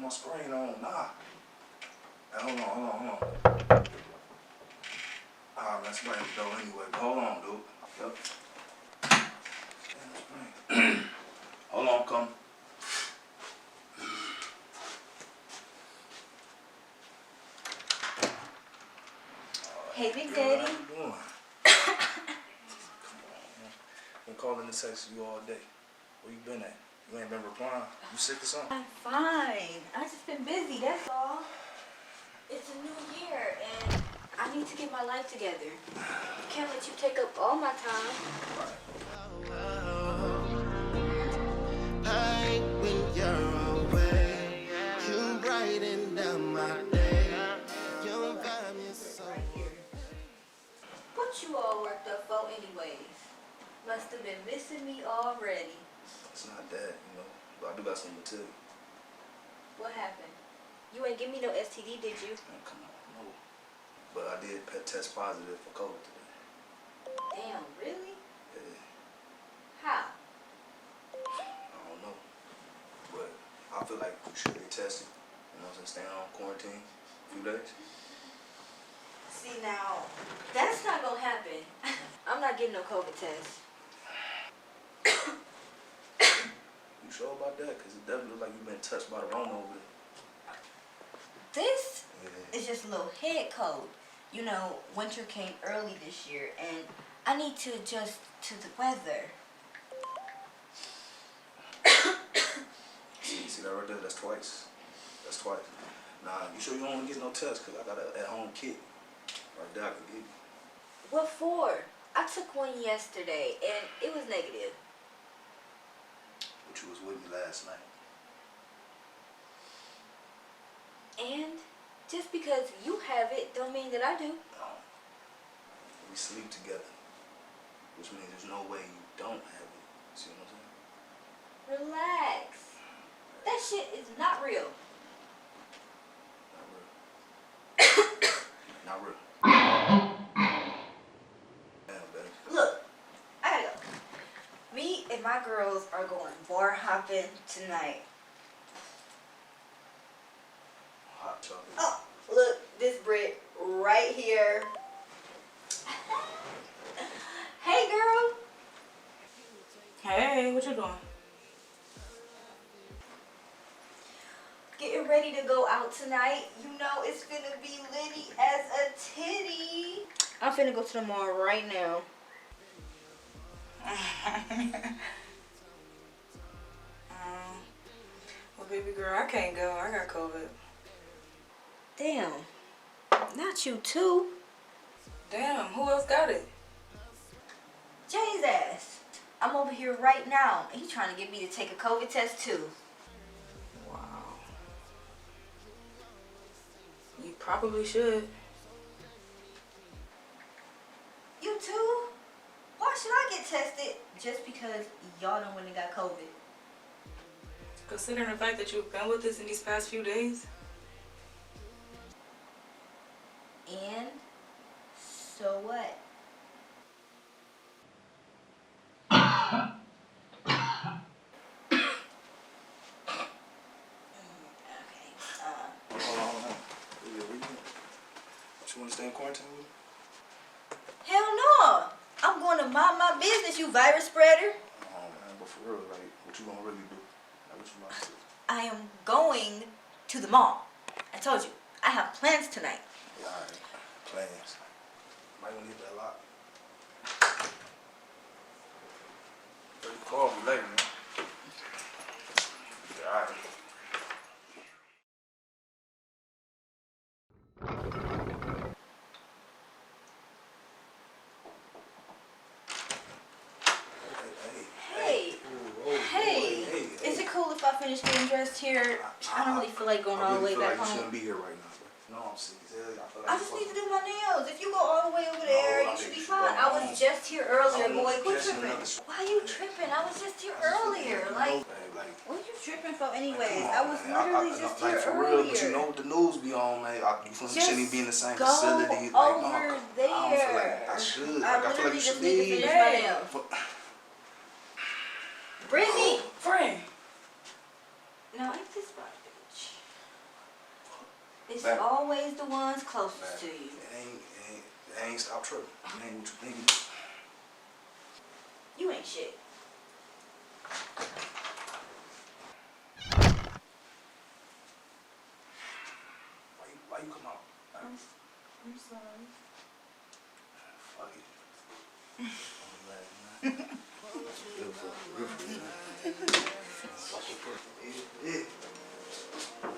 my screen on. Nah. Hold on. Ah, man, somebody at the door anyway. But hold on, dude. Yep. Hold on, come. Hey, Big Daddy. How you doing? Come on, man. Been calling and texting you all day. Where you been at? You ain't been replying? You sick or something? I'm fine. I just been busy, that's all. It's a new year, and I need to get my life together. I can't let you take up all my time. Hey, when you're away, you brighten down my day. Your vibe is so Right here. What you all worked up for anyways? Must have been missing me already. It's not that, you know. But I do got something to tell you. What happened? You ain't give me no STD, did you? Man, come on, no. But I did test positive for COVID today. Damn, really? Yeah. How? I don't know. But I feel like you should get tested. You know what I'm saying? Stay on quarantine a few days. See, now, that's not gonna happen. I'm not getting no COVID test. You sure about that? Because it definitely looks like you've been touched by the Rona over there. This is just a little head cold. You know, winter came early this year, and I need to adjust to the weather. See that right there? That's twice. Nah, you sure you don't want to get no test? Because I got an at-home kit right there I can give you. What for? I took one yesterday, and it was negative. But you was with me last night. And just because you have it don't mean that I do. No. We sleep together. Which means there's no way you don't have it. See what I'm saying? Relax. That shit is not real. Not real. Damn, baby. Look, I gotta go. Me and my girls are going bar hopping tonight. Hot chocolate. Oh, look, this brick right here. Hey, girl. Hey, what you doing? Getting ready to go out tonight. You know it's finna be litty as a titty. I'm finna go to the mall right now. Well, baby girl, I can't go. I got COVID. Damn. Not you too. Damn, who else got it? Jay's ass. I'm over here right now, and he's trying to get me to take a COVID test too. Wow. You probably should. You too? Why should I get tested just because y'all done went and got COVID? Considering the fact that you've been with us in these past few days. And so what? Hold on. You want to stay in quarantine with me? Hell no! I'm going to mind my business, you virus spreader. Oh man, but for real, like, what you gonna really do? Like, what you gonna do? I am going to the mall. I told you, I have plans tonight. Yeah, alright. Plans. Might wanna leave that lock. You call me later, man. Yeah, alright. Hey, is it cool if I finish getting dressed here? I don't really feel like going all the way back You home. shouldn't be here right now, bro. No, I'm sick as hell. I feel like I just need to do my nails. If you go all the way over there, No, I you think should be you should fine. go I was home. just here earlier, I'm boy. not Quit catching tripping. another- Why are you tripping? I was just here earlier. Like, what are you tripping for anyways? I was literally just here for earlier. real, but you know what the news be on, man. You shouldn't even be in the same go facility. Like, over no, there. I don't feel like I should. Like, I feel like you should need to be. finish my nails. Brittany! Friend. Now ain't this my bitch? It's Back. always the ones closest Back. to you. It ain't stop tripping. It ain't what you think it is. You ain't shit. Why you come out? I'm sorry. Fuck it. I'm glad, man. Good for you. Fuck it. Yeah.